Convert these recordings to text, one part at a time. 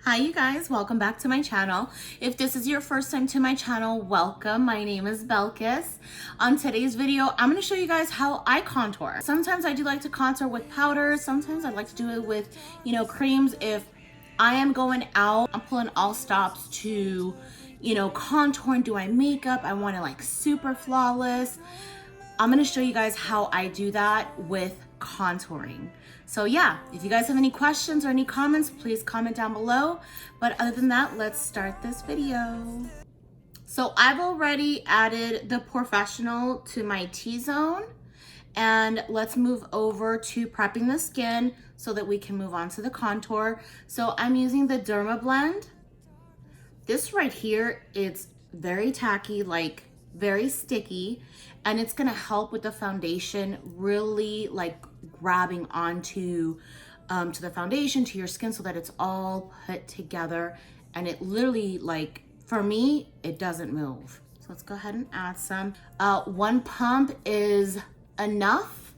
Hi you guys, welcome back to my channel. If this is your first time to my channel, welcome. My name is Belkis. On today's video, I'm going to show you guys how I contour. Sometimes I do like to contour with powder. Sometimes I like to do it with, creams. If I am going out, I'm pulling all stops to, contour and do my makeup. I want it like super flawless. I'm gonna show you guys how I do that with contouring. So yeah, if you guys have any questions or any comments, please comment down below. But other than that, let's start this video. So I've already added the Professional to my T-zone, and let's move over to prepping the skin so that we can move on to the contour. So I'm using the Derma Blend. This right here, it's very tacky, like very sticky, and it's gonna help with the foundation really like grabbing onto to the foundation, to your skin, so that it's all put together. And it literally, like, for me, it doesn't move. So let's go ahead and add some. One pump is enough,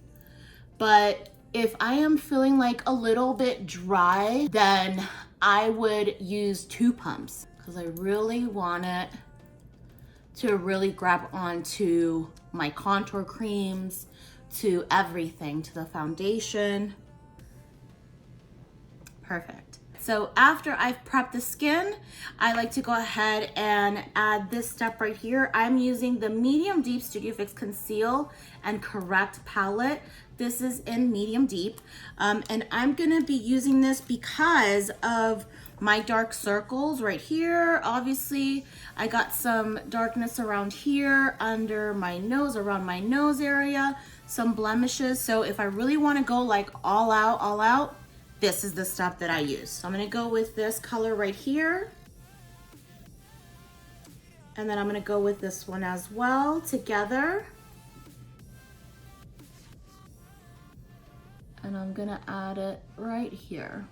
but if I am feeling like a little bit dry, then I would use 2 pumps, because I really want it to really grab onto my contour creams, to everything, to the foundation. Perfect. So after I've prepped the skin, I like to go ahead and add this step right here. I'm using the Medium Deep Studio Fix Conceal and Correct palette. This is in medium deep, and I'm gonna be using this because of my dark circles right here. Obviously, I got some darkness around here, under my nose, around my nose area, some blemishes. So if I really wanna go like all out, this is the stuff that I use. So I'm gonna go with this color right here. And then I'm gonna go with this one as well together. And I'm gonna add it right here.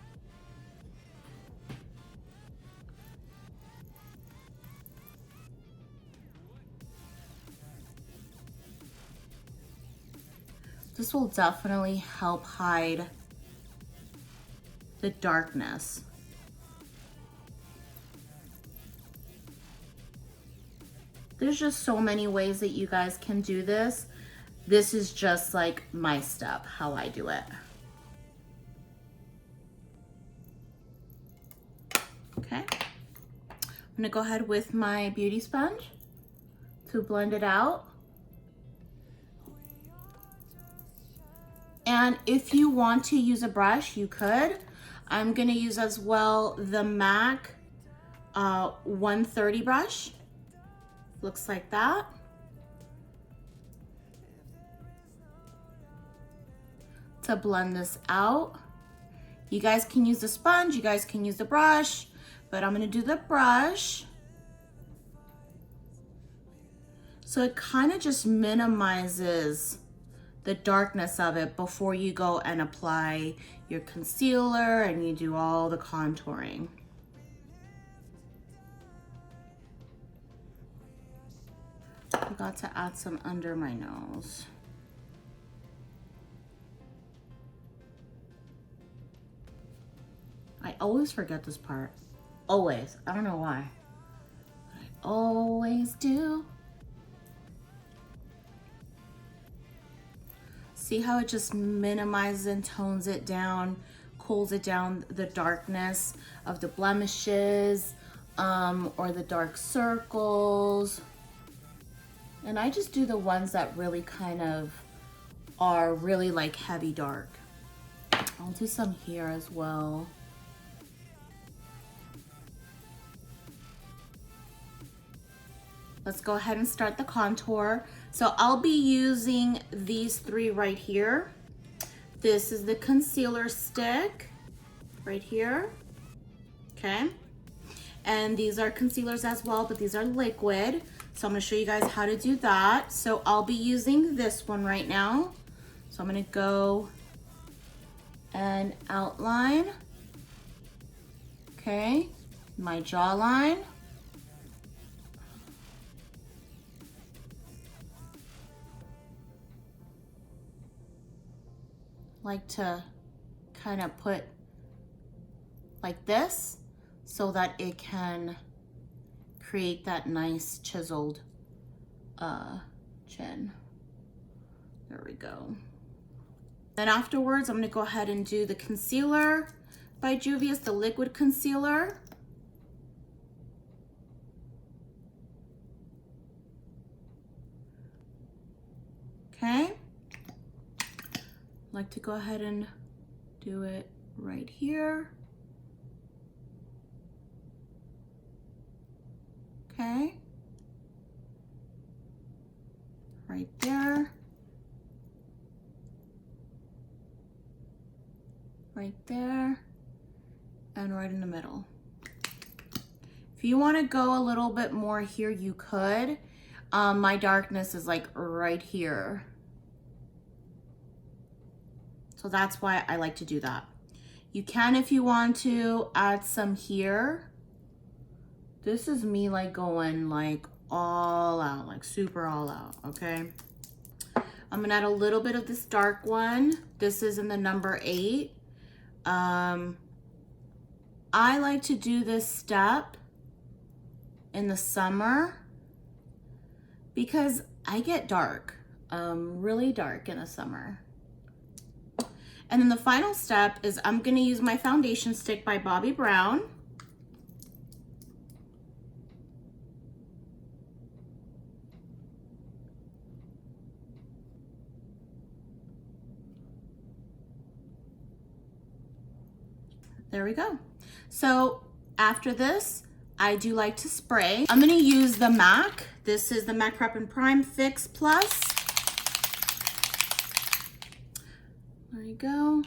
This will definitely help hide the darkness. There's just so many ways that you guys can do this. This is just like my step, how I do it. Okay. I'm gonna go ahead with my beauty sponge to blend it out. And if you want to use a brush, you could. I'm gonna use as well the MAC 130 brush. Looks like that. To blend this out. You guys can use the sponge, you guys can use the brush, but I'm gonna do the brush. So it kind of just minimizes the darkness of it before you go and apply your concealer and you do all the contouring. I got to add some under my nose. I always forget this part. Always. I don't know why. I always do. See how it just minimizes and tones it down, cools it down, the darkness of the blemishes or the dark circles. And I just do the ones that really kind of are really like heavy dark. I'll do some here as well. Let's go ahead and start the contour. So I'll be using these 3 right here. This is the concealer stick right here, okay? And these are concealers as well, but these are liquid. So I'm gonna show you guys how to do that. So I'll be using this one right now. So I'm gonna go and outline, okay, my jawline. Like to kind of put like this so that it can create that nice chiseled chin. There we go. Then afterwards, I'm gonna go ahead and do the concealer by Juvia, the liquid concealer. Okay. Like to go ahead and do it right here. Okay. Right there. Right there. And right in the middle. If you want to go a little bit more here, you could. My darkness is like right here. So that's why I like to do that. You can, if you want to, add some here. This is me like going like all out, like super all out, okay? I'm gonna add a little bit of this dark one. This is in the number 8. I like to do this step in the summer because I get dark, really dark in the summer. And then the final step is I'm gonna use my foundation stick by Bobbi Brown. There we go. So after this, I do like to spray. I'm gonna use the MAC. This is the MAC Prep and Prime Fix Plus. There you go.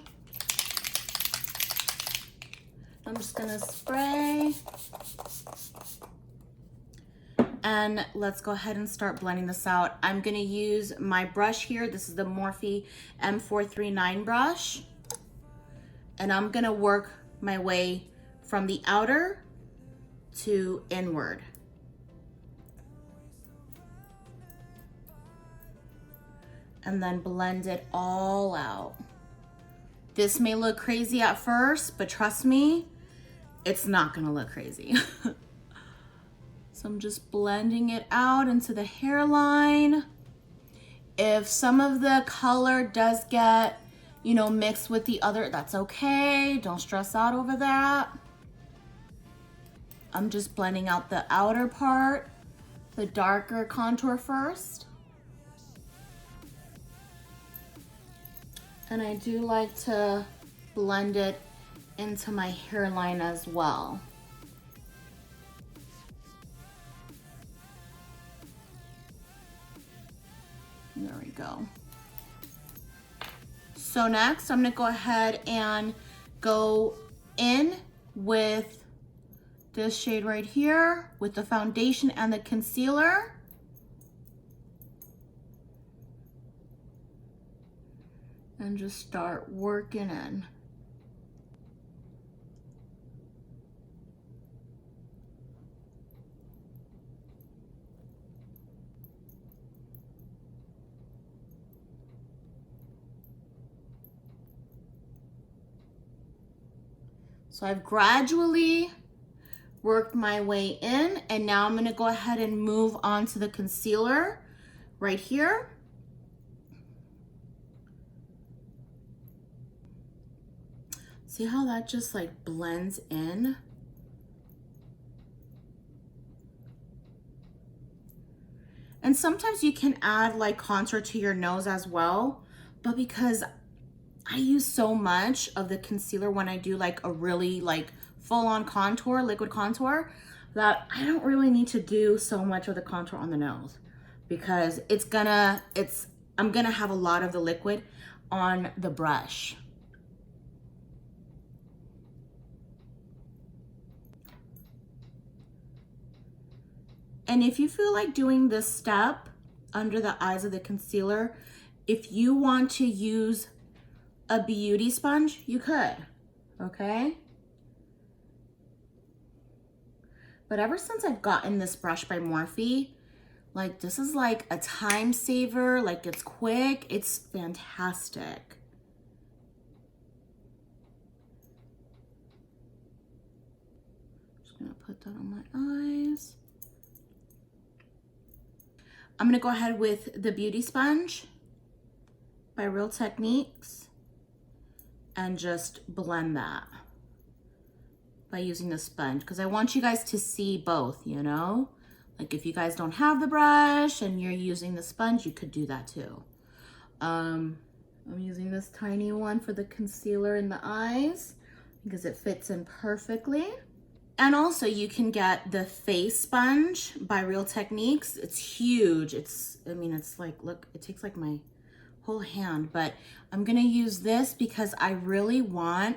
I'm just gonna spray. And let's go ahead and start blending this out. I'm gonna use my brush here. This is the Morphe M439 brush. And I'm gonna work my way from the outer to inward. And then blend it all out. This may look crazy at first, but trust me, it's not gonna look crazy. So I'm just blending it out into the hairline. If some of the color does get, you know, mixed with the other, that's okay. Don't stress out over that. I'm just blending out the outer part, the darker contour first. And I do like to blend it into my hairline as well. There we go. So next, I'm gonna go ahead and go in with this shade right here with the foundation and the concealer. And just start working in. So I've gradually worked my way in, and now I'm gonna go ahead and move on to the concealer right here. See how that just like blends in? And sometimes you can add like contour to your nose as well, but because I use so much of the concealer when I do like a really like full-on contour, liquid contour, that I don't really need to do so much of the contour on the nose because I'm gonna have a lot of the liquid on the brush. And if you feel like doing this step under the eyes of the concealer, if you want to use a beauty sponge, you could, okay? But ever since I've gotten this brush by Morphe, like this is like a time saver, like it's quick, it's fantastic. put that on my eyes. I'm gonna go ahead with the Beauty Sponge by Real Techniques and just blend that by using the sponge, because I want you guys to see both, you know? Like if you guys don't have the brush and you're using the sponge, you could do that too. I'm using this tiny one for the concealer in the eyes because it fits in perfectly. And also you can get the face sponge by Real Techniques. It's huge. I mean, it's like, look, it takes like my whole hand, but I'm gonna use this because I really want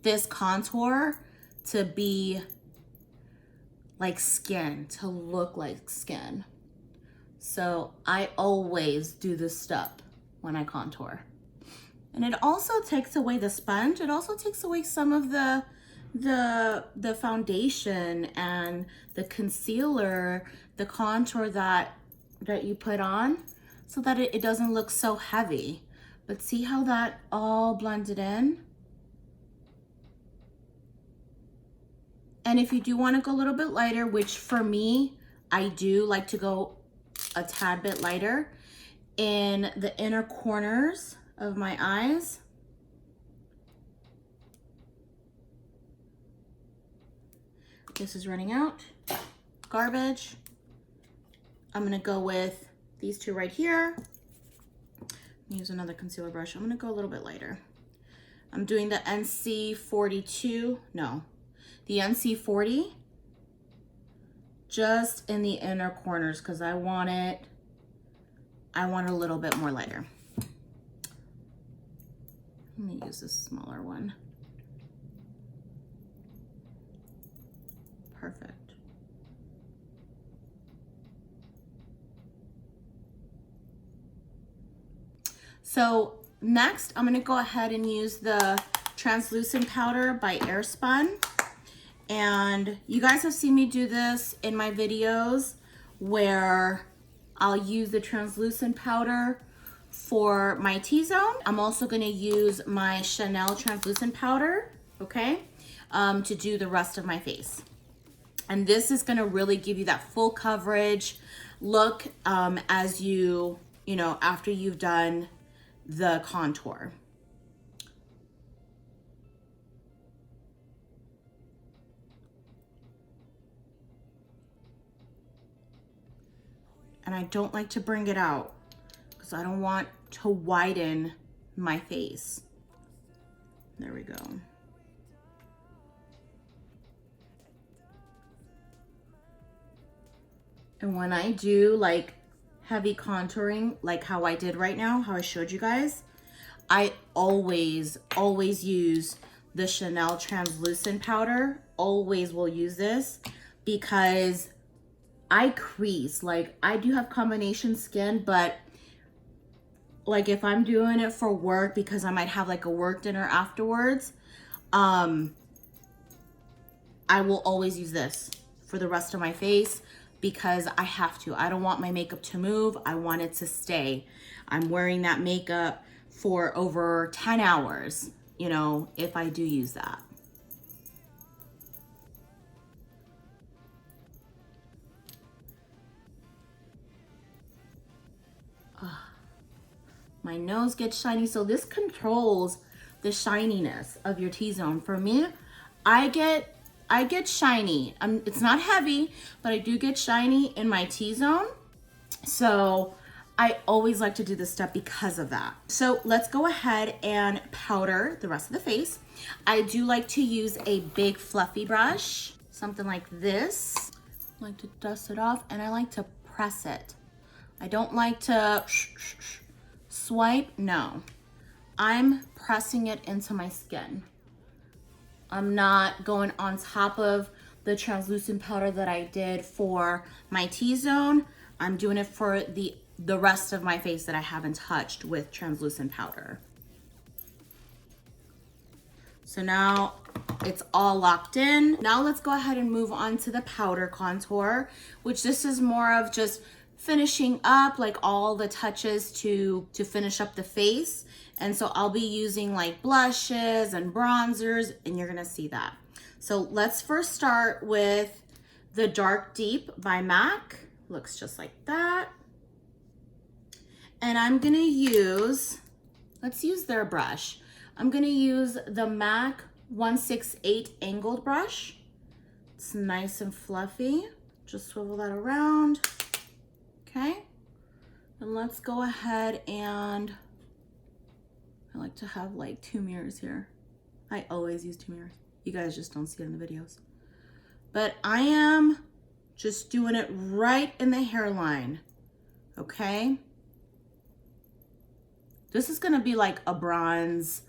this contour to be like skin, to look like skin. So I always do this step when I contour. And it also takes away the sponge. It also takes away some of the foundation and the concealer, the contour that you put on, so that it doesn't look so heavy. But see how that all blended in? And if you do want to go a little bit lighter, which for me, I do like to go a tad bit lighter in the inner corners of my eyes. This is running out. Garbage. I'm gonna go with these two right here. Use another concealer brush. I'm gonna go a little bit lighter. I'm doing the NC42, no, the NC40, just in the inner corners because I want it a little bit more lighter. Let me use this smaller one. Perfect. So next, I'm gonna go ahead and use the translucent powder by Airspun. And you guys have seen me do this in my videos where I'll use the translucent powder for my T-zone. I'm also gonna use my Chanel translucent powder, okay, to do the rest of my face. And this is gonna really give you that full coverage look as you know, after you've done the contour. And I don't like to bring it out because I don't want to widen my face. There we go. And when I do like heavy contouring, like how I did right now, how I showed you guys, I always use the Chanel translucent powder. Always will use this because I crease. Like I do have combination skin, but like if I'm doing it for work because I might have like a work dinner afterwards, I will always use this for the rest of my face because I have to. I don't want my makeup to move. I want it to stay. I'm wearing that makeup for over 10 hours, you know, if I do use that. My nose gets shiny, so this controls the shininess of your T-zone. For me, I get shiny. It's not heavy, but I do get shiny in my T-zone. So I always like to do this step because of that. So let's go ahead and powder the rest of the face. I do like to use a big fluffy brush, something like this. I like to dust it off and I like to press it. I don't like to swipe, no. I'm pressing it into my skin. I'm not going on top of the translucent powder that I did for my T-zone. I'm doing it for the rest of my face that I haven't touched with translucent powder. So now it's all locked in. Now let's go ahead and move on to the powder contour, which this is more of just finishing up like all the touches to finish up the face And so I'll be using like blushes and bronzers, and you're gonna see that. So let's first start with the Dark Deep by MAC. Looks just like that. And I'm gonna use, let's use their brush. I'm gonna use the MAC 168 angled brush. It's nice and fluffy. Just swivel that around, okay? And let's go ahead and, I like to have like 2 mirrors here. I always use 2 mirrors. You guys just don't see it in the videos. But I am just doing it right in the hairline, okay? This is gonna be like a bronze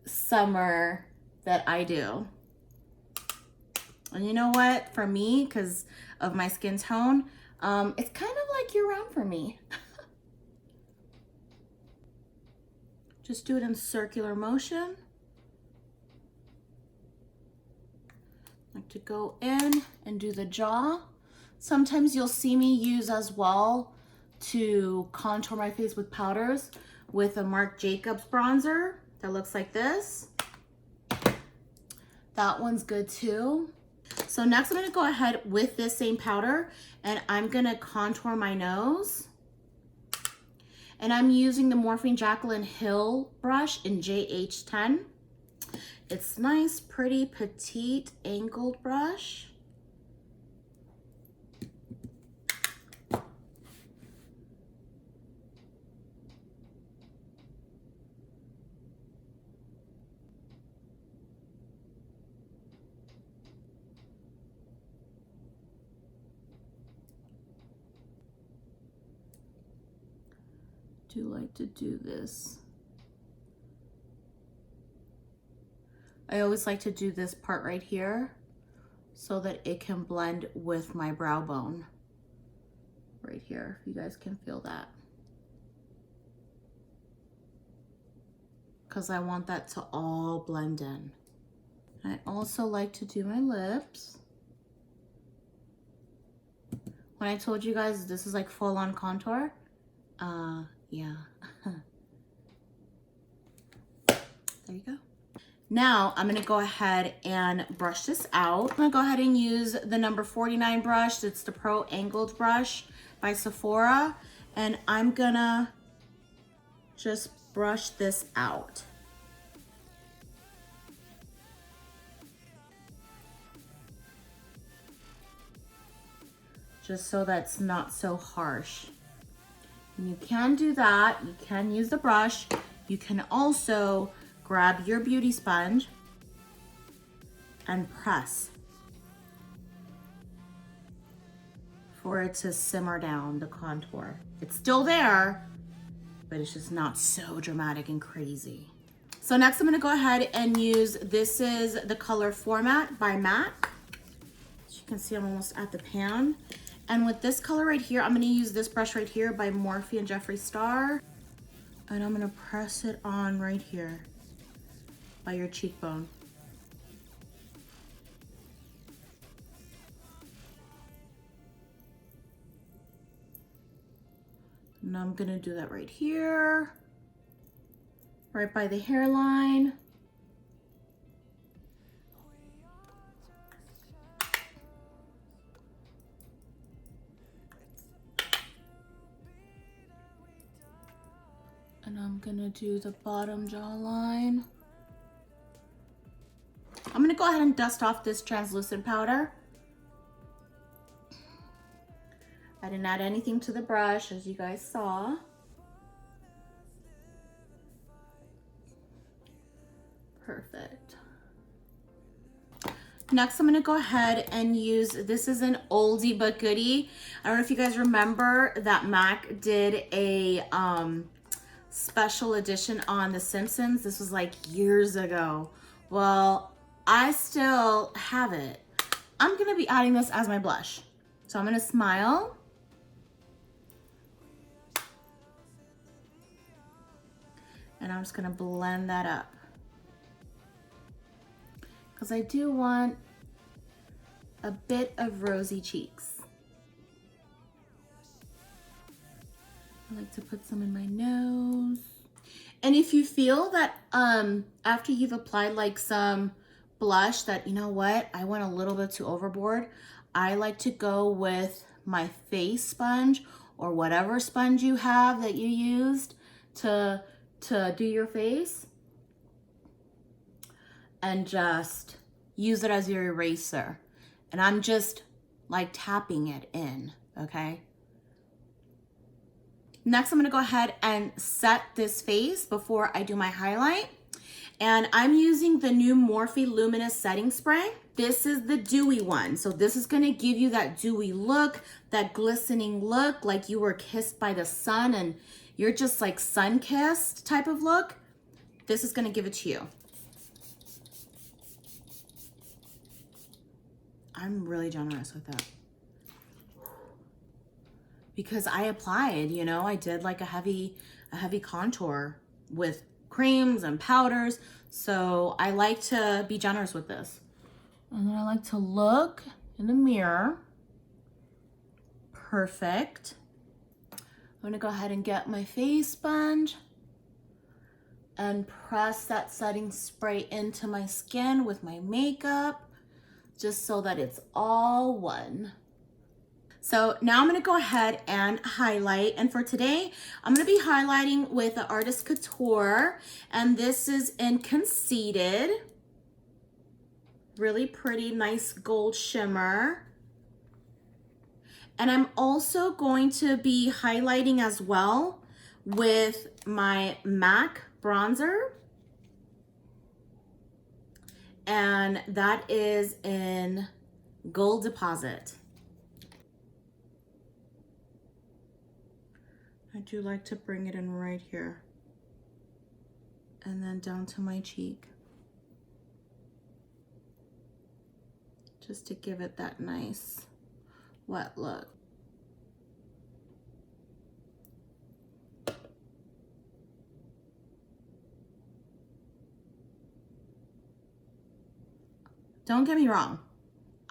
summer that I do. And you know what, for me, because of my skin tone, it's kind of like year round for me. Just do it in circular motion. Like to go in and do the jaw. Sometimes you'll see me use as well to contour my face with powders with a Marc Jacobs bronzer that looks like this. That one's good too. So next I'm gonna go ahead with this same powder and I'm gonna contour my nose. And I'm using the Morphe Jaclyn Hill brush in JH10. It's nice, pretty, petite, angled brush. Do like to do this. I always like to do this part right here so that it can blend with my brow bone right here. You guys can feel that. Because I want that to all blend in. I also like to do my lips. When I told you guys this is like full on contour, yeah. There you go. Now I'm gonna go ahead and brush this out. I'm gonna go ahead and use the number 49 brush. It's the Pro Angled brush by Sephora. And I'm gonna just brush this out. Just so that's not so harsh. And you can do that. You can use the brush. You can also grab your beauty sponge and press for it to simmer down the contour. It's still there, but it's just not so dramatic and crazy. So next I'm gonna go ahead and use, this is the color Format by MAC. As you can see, I'm almost at the pan. And with this color right here, I'm gonna use this brush right here by Morphe and Jeffree Star. And I'm gonna press it on right here by your cheekbone. And I'm gonna do that right here, right by the hairline. And I'm gonna do the bottom jawline. I'm gonna go ahead and dust off this translucent powder. I didn't add anything to the brush, as you guys saw. Perfect. Next, I'm gonna go ahead and use, this is an oldie but goodie. I don't know if you guys remember that MAC did a special edition on The Simpsons. This was like years ago. Well, I still have it. I'm gonna be adding this as my blush. So I'm gonna smile. And I'm just gonna blend that up. Because I do want a bit of rosy cheeks. I like to put some in my nose. And if you feel that after you've applied like some blush that, you know what, I went a little bit too overboard, I like to go with my face sponge or whatever sponge you have that you used to do your face, and just use it as your eraser. And I'm just like tapping it in, okay? Next, I'm gonna go ahead and set this face before I do my highlight. And I'm using the new Morphe Luminus setting spray. This is the dewy one. So this is gonna give you that dewy look, that glistening look, like you were kissed by the sun and you're just like sun-kissed type of look. This is gonna give it to you. I'm really generous with that. Because I applied, you know, I did like a heavy contour with creams and powders. So I like to be generous with this. And then I like to look in the mirror. Perfect. I'm gonna go ahead and get my face sponge and press that setting spray into my skin with my makeup, just so that it's all one. So now I'm gonna go ahead and highlight. And for today, I'm gonna be highlighting with the Artist Couture. And this is in Conceited. Really pretty, nice gold shimmer. And I'm also going to be highlighting as well with my MAC bronzer. And that is in Gold Deposit. I do like to bring it in right here and then down to my cheek, just to give it that nice wet look. Don't get me wrong,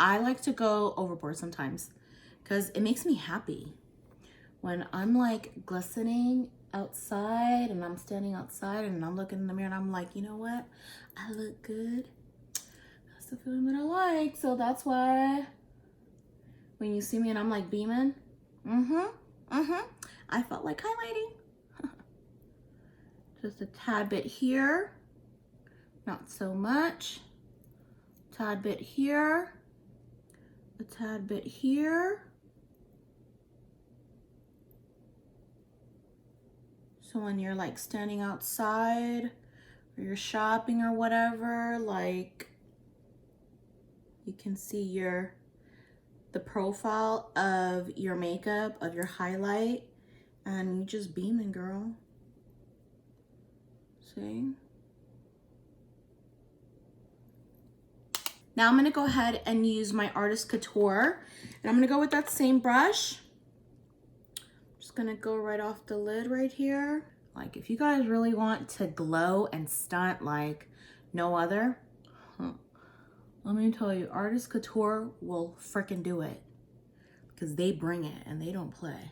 I like to go overboard sometimes because it makes me happy. When I'm like glistening outside and I'm standing outside and I'm looking in the mirror and I'm like, you know what? I look good. That's the feeling that I like. So that's why when you see me and I'm like beaming, I felt like highlighting. Just a tad bit here, not so much. Tad bit here, a tad bit here. So when you're like standing outside or you're shopping or whatever, like you can see the profile of your makeup, of your highlight, and you just beaming, girl. See? Now I'm gonna go ahead and use my Artist Couture, and I'm gonna go with that same brush. Gonna go right off the lid right here. Like if you guys really want to glow and stunt like no other, let me tell you, Artist Couture will freaking do it, because they bring it and they don't play.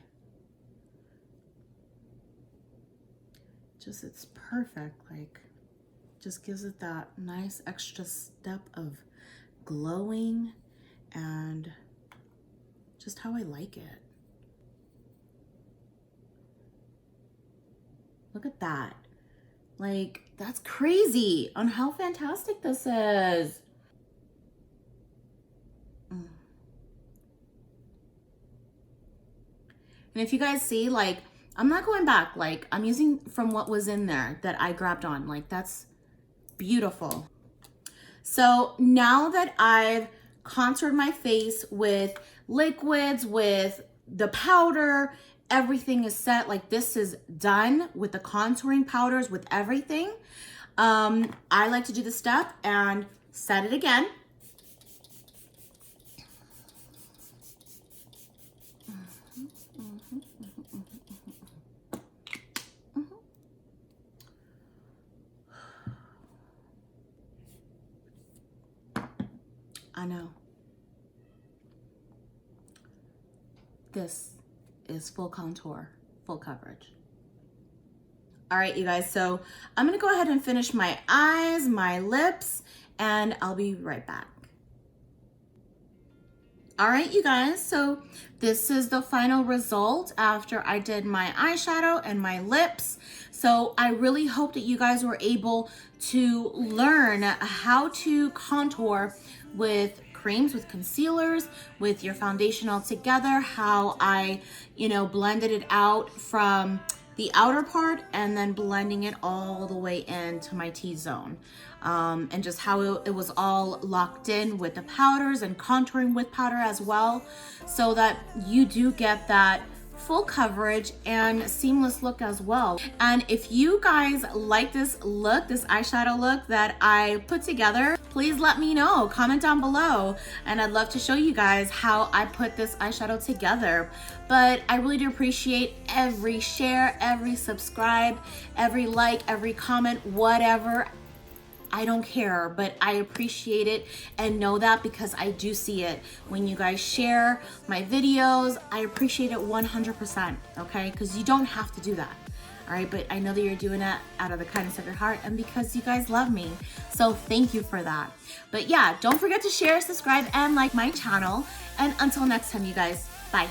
Just, it's perfect. Like, just gives it that nice extra step of glowing and just how I like it. Look at that. Like, that's crazy on how fantastic this is. And if you guys see, like, I'm not going back. Like, I'm using from what was in there that I grabbed on. Like, that's beautiful. So now that I've contoured my face with liquids, with the powder, everything is set. Like, this is done with the contouring powders, with everything. I like to do the step and set it again. I know. This is full contour. full coverage. All right, you guys, so I'm gonna go ahead and finish my eyes, my lips, and I'll be right back. All right, you guys, so this is the final result after I did my eyeshadow and my lips. So I really hope that you guys were able to learn how to contour with creams, with concealers, with your foundation all together, how I, blended it out from the outer part and then blending it all the way into my T-zone. And just how it was all locked in with the powders and contouring with powder as well, so that you do get that full coverage and seamless look as well. And if you guys like this look, this eyeshadow look that I put together, please let me know, comment down below, and I'd love to show you guys how I put this eyeshadow together. But I really do appreciate every share, every subscribe, every like, every comment, whatever. I don't care, but I appreciate it and know that because I do see it. When you guys share my videos, I appreciate it 100%, okay? Because you don't have to do that, all right? But I know that you're doing it out of the kindness of your heart and because you guys love me. So thank you for that. But yeah, don't forget to share, subscribe, and like my channel. And until next time, you guys, bye.